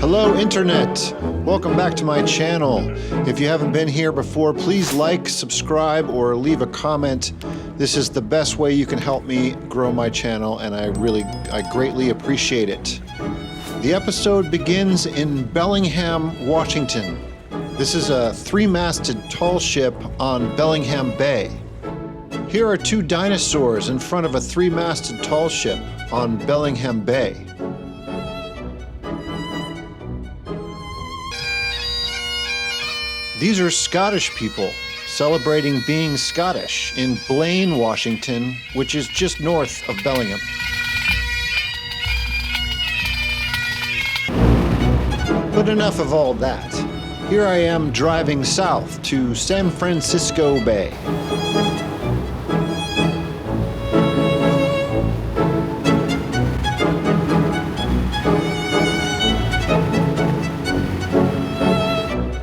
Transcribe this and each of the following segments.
Hello, Internet. Welcome back to my channel. If you haven't been here before, please like, subscribe, or leave a comment. This is the best way you can help me grow my channel, and I greatly appreciate it. The episode begins in Bellingham, Washington. This is a 3-masted tall ship on Bellingham Bay. Here are 2 dinosaurs in front of a 3-masted tall ship on Bellingham Bay. These are Scottish people celebrating being Scottish in Blaine, Washington, which is just north of Bellingham. But enough of all that. Here I am driving south to San Francisco Bay.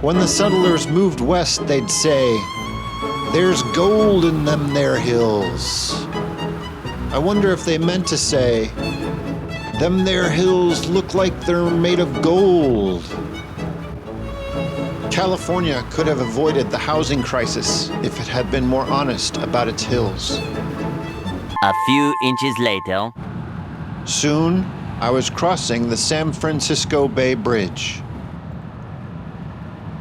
When the settlers moved west, they'd say, "There's gold in them there hills." I wonder if they meant to say, "Them there hills look like they're made of gold." California could have avoided the housing crisis if it had been more honest about its hills. A few inches later. Soon, I was crossing the San Francisco Bay Bridge.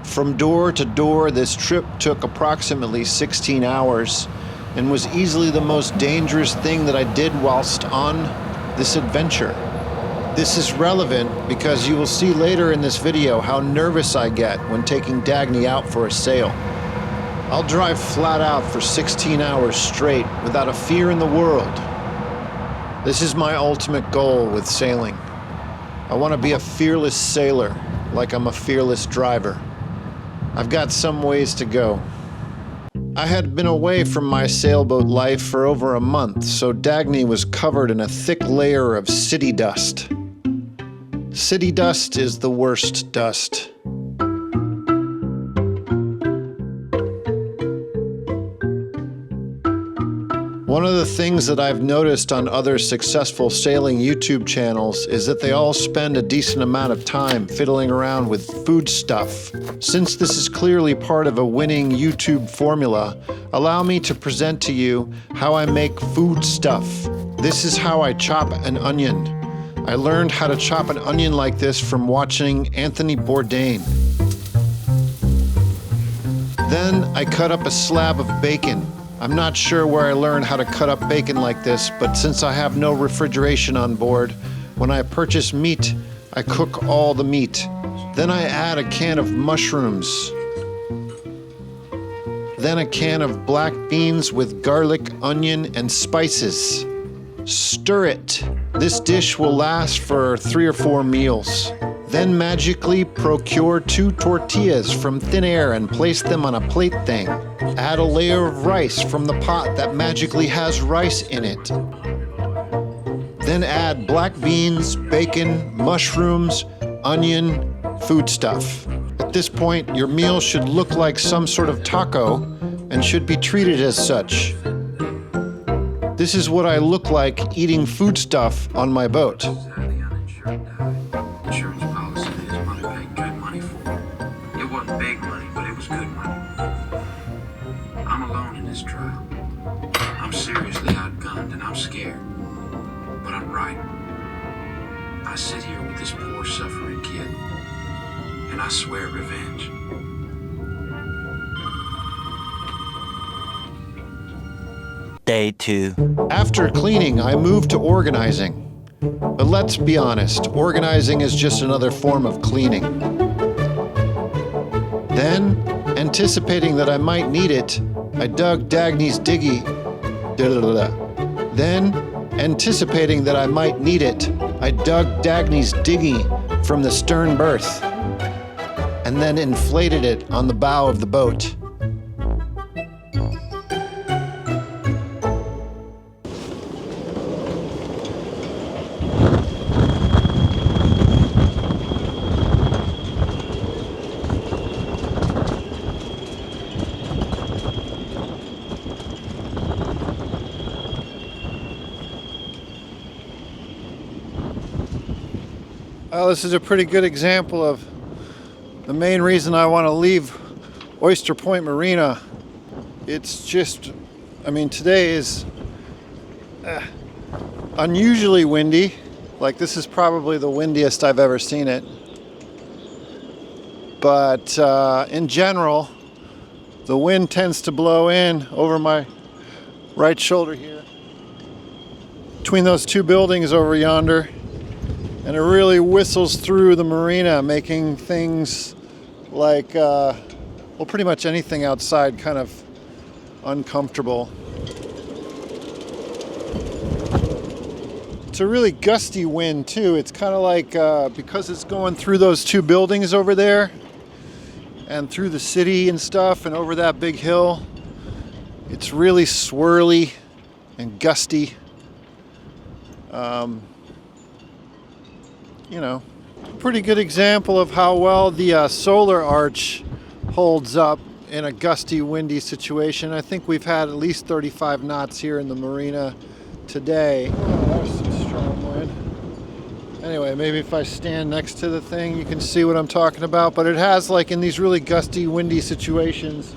From door to door, this trip took approximately 16 hours and was easily the most dangerous thing that I did whilst on this adventure. This is relevant because you will see later in this video how nervous I get when taking Dagny out for a sail. I'll drive flat out for 16 hours straight without a fear in the world. This is my ultimate goal with sailing. I want to be a fearless sailor, like I'm a fearless driver. I've got some ways to go. I had been away from my sailboat life for over a month, so Dagny was covered in a thick layer of city dust. City dust is the worst dust. One of the things that I've noticed on other successful sailing YouTube channels is that they all spend a decent amount of time fiddling around with food stuff. Since this is clearly part of a winning YouTube formula, allow me to present to you how I make food stuff. This is how I chop an onion. I learned how to chop an onion like this from watching Anthony Bourdain. Then I cut up a slab of bacon. I'm not sure where I learned how to cut up bacon like this, but since I have no refrigeration on board, when I purchase meat, I cook all the meat. Then I add a can of mushrooms. Then a can of black beans with garlic, onion, and spices. Stir it. This dish will last for 3 or 4 meals. Then magically procure 2 tortillas from thin air and place them on a plate thing. Add a layer of rice from the pot that magically has rice in it. Then add black beans, bacon, mushrooms, onion, foodstuff. At this point, your meal should look like some sort of taco and should be treated as such. This is what I look like eating foodstuff on my boat. Insurance policy is money paid good money for. It wasn't big money, but it was good money. I'm alone in this trial. I'm seriously outgunned and I'm scared. But I'm right. I sit here with this poor suffering kid, and I swear revenge. Day 2. After cleaning, I moved to organizing. But let's be honest, organizing is just another form of cleaning. Then, anticipating that I might need it, I dug Dagny's diggy. Then, anticipating that I might need it, I dug Dagny's diggy from the stern berth, and then inflated it on the bow of the boat. Well, this is a pretty good example of the main reason I want to leave Oyster Point Marina. It's just, I mean, today is unusually windy. Like, this is probably the windiest I've ever seen it. But in general, the wind tends to blow in over my right shoulder here, between those two buildings over yonder, and it really whistles through the marina, making things like, well, pretty much anything outside kind of uncomfortable. It's a really gusty wind too. It's kind of like, because it's going through those two buildings over there and through the city and stuff and over that big hill, it's really swirly and gusty. You know, pretty good example of how well the solar arch holds up in a gusty, windy situation. I think we've had at least 35 knots here in the marina today. Oh, there's some strong wind. Anyway, maybe if I stand next to the thing, you can see what I'm talking about. But it has, like, in these really gusty, windy situations,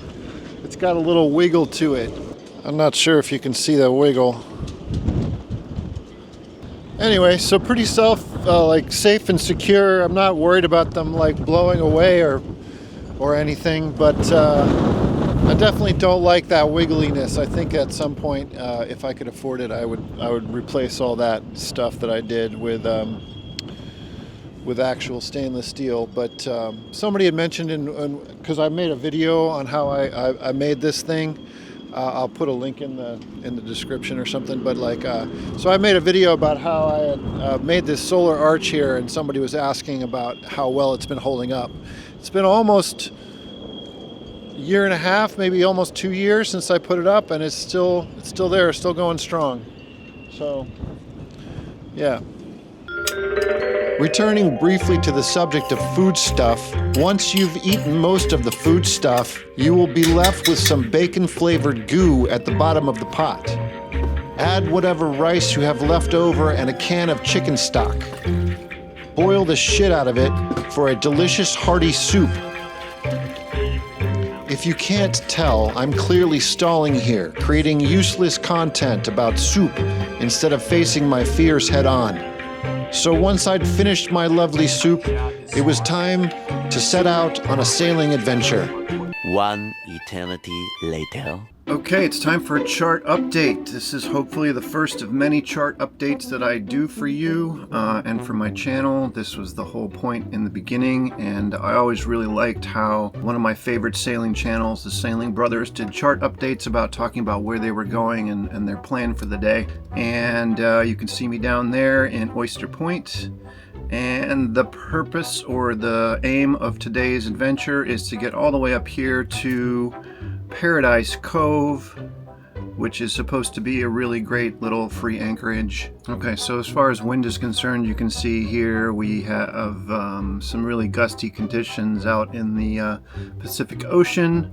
it's got a little wiggle to it. I'm not sure if you can see that wiggle. Anyway, so pretty safe and secure. I'm not worried about them like blowing away or anything, but I definitely don't like that wiggliness. I think at some point, if I could afford it, I would replace all that stuff that I did with actual stainless steel. But somebody had mentioned, because I made a video on how I made this thing. I'll put a link in the description or something. But so I made a video about how I had made this solar arch here, and somebody was asking about how well it's been holding up. It's been almost a year and a half, maybe almost 2 years since I put it up, and it's still there, still going strong. So, yeah. Returning briefly to the subject of food stuff, once you've eaten most of the food stuff, you will be left with some bacon-flavored goo at the bottom of the pot. Add whatever rice you have left over and a can of chicken stock. Boil the shit out of it for a delicious hearty soup. If you can't tell, I'm clearly stalling here, creating useless content about soup instead of facing my fears head on. So once I'd finished my lovely soup, it was time to set out on a sailing adventure. One eternity later. Okay, it's time for a chart update. This is hopefully the first of many chart updates that I do for you and for my channel. This was the whole point in the beginning, and I always really liked how one of my favorite sailing channels, the Sailing Brothers, did chart updates about talking about where they were going and their plan for the day. And you can see me down there in Oyster Point. And the purpose or the aim of today's adventure is to get all the way up here to Paradise Cove, which is supposed to be a really great little free anchorage. Okay, so as far as wind is concerned, you can see here we have some really gusty conditions out in the Pacific Ocean,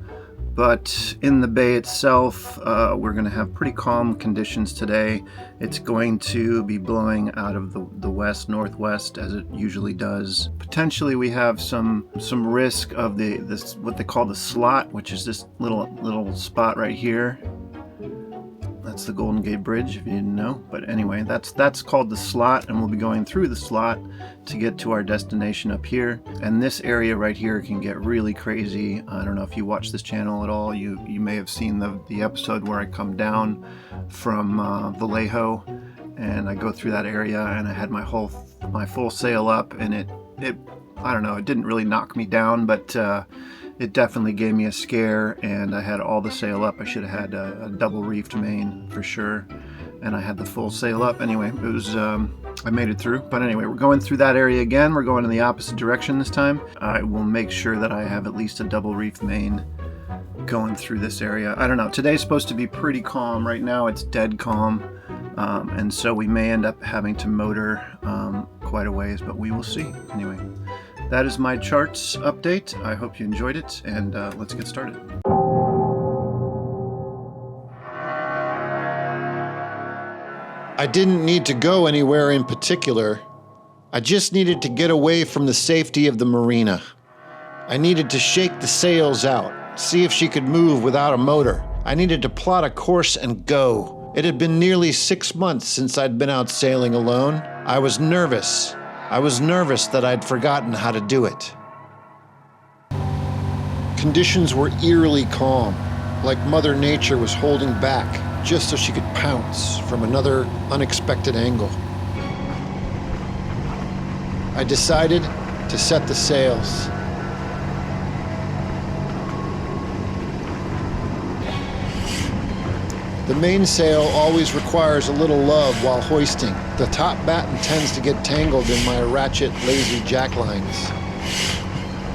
but in the bay itself, we're going to have pretty calm conditions today. It's going to be blowing out of the west-northwest as it usually does. Potentially we have some risk of this what they call the slot, which is this little spot right here. That's the Golden Gate Bridge, if you didn't know. But anyway, that's called the slot, and we'll be going through the slot to get to our destination up here. And this area right here can get really crazy. I don't know if you watch this channel at all. You may have seen the episode where I come down from Vallejo, and I go through that area, and I had my full sail up, and it I don't know, it didn't really knock me down, but it definitely gave me a scare, and I had all the sail up. I should have had a double reefed main for sure, and I had the full sail up. Anyway, it was I made it through. But anyway, we're going through that area again. We're going in the opposite direction this time. I will make sure that I have at least a double reefed main going through this area. I don't know. Today's supposed to be pretty calm. Right now it's dead calm, and so we may end up having to motor quite a ways, but we will see. Anyway. That is my charts update. I hope you enjoyed it, and let's get started. I didn't need to go anywhere in particular. I just needed to get away from the safety of the marina. I needed to shake the sails out, see if she could move without a motor. I needed to plot a course and go. It had been nearly 6 months since I'd been out sailing alone. I was nervous. I was nervous that I'd forgotten how to do it. Conditions were eerily calm, like Mother Nature was holding back just so she could pounce from another unexpected angle. I decided to set the sails. The mainsail always requires a little love while hoisting. The top batten tends to get tangled in my ratchet, lazy jacklines.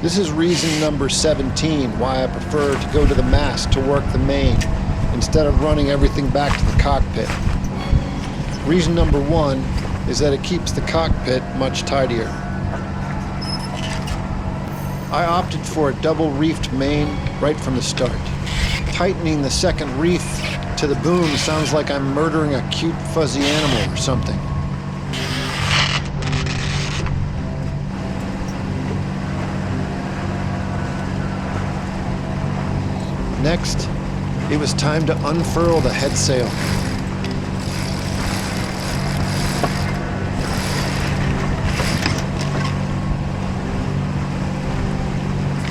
This is reason number 17 why I prefer to go to the mast to work the main instead of running everything back to the cockpit. Reason number 1 is that it keeps the cockpit much tidier. I opted for a double reefed main right from the start. Tightening the second reef to the boom sounds like I'm murdering a cute fuzzy animal or something. Next, it was time to unfurl the head sail.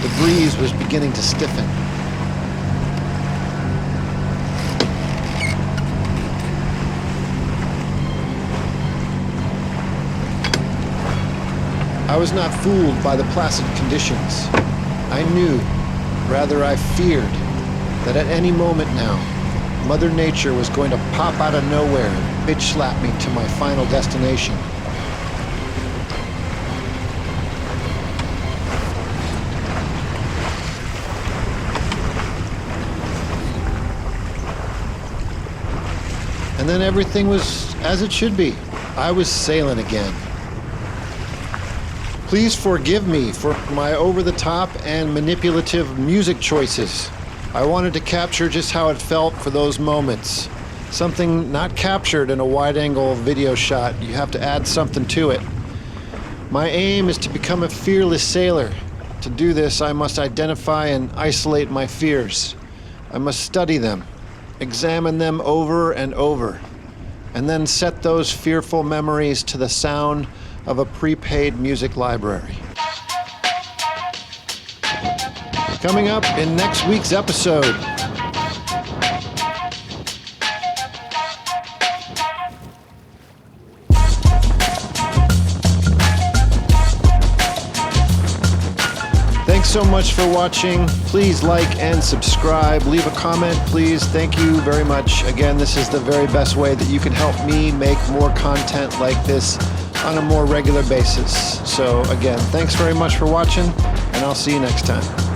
The breeze was beginning to stiffen. I was not fooled by the placid conditions. I knew, rather I feared, that at any moment now, Mother Nature was going to pop out of nowhere and bitch slap me to my final destination. And then everything was as it should be. I was sailing again. Please forgive me for my over-the-top and manipulative music choices. I wanted to capture just how it felt for those moments. Something not captured in a wide-angle video shot. You have to add something to it. My aim is to become a fearless sailor. To do this, I must identify and isolate my fears. I must study them, examine them over and over, and then set those fearful memories to the sound of a prepaid music library. Coming up in next week's episode. Thanks so much for watching. Please like and subscribe. Leave a comment, please. Thank you very much. Again, this is the very best way that you can help me make more content like this on a more regular basis. So again, thanks very much for watching, and I'll see you next time.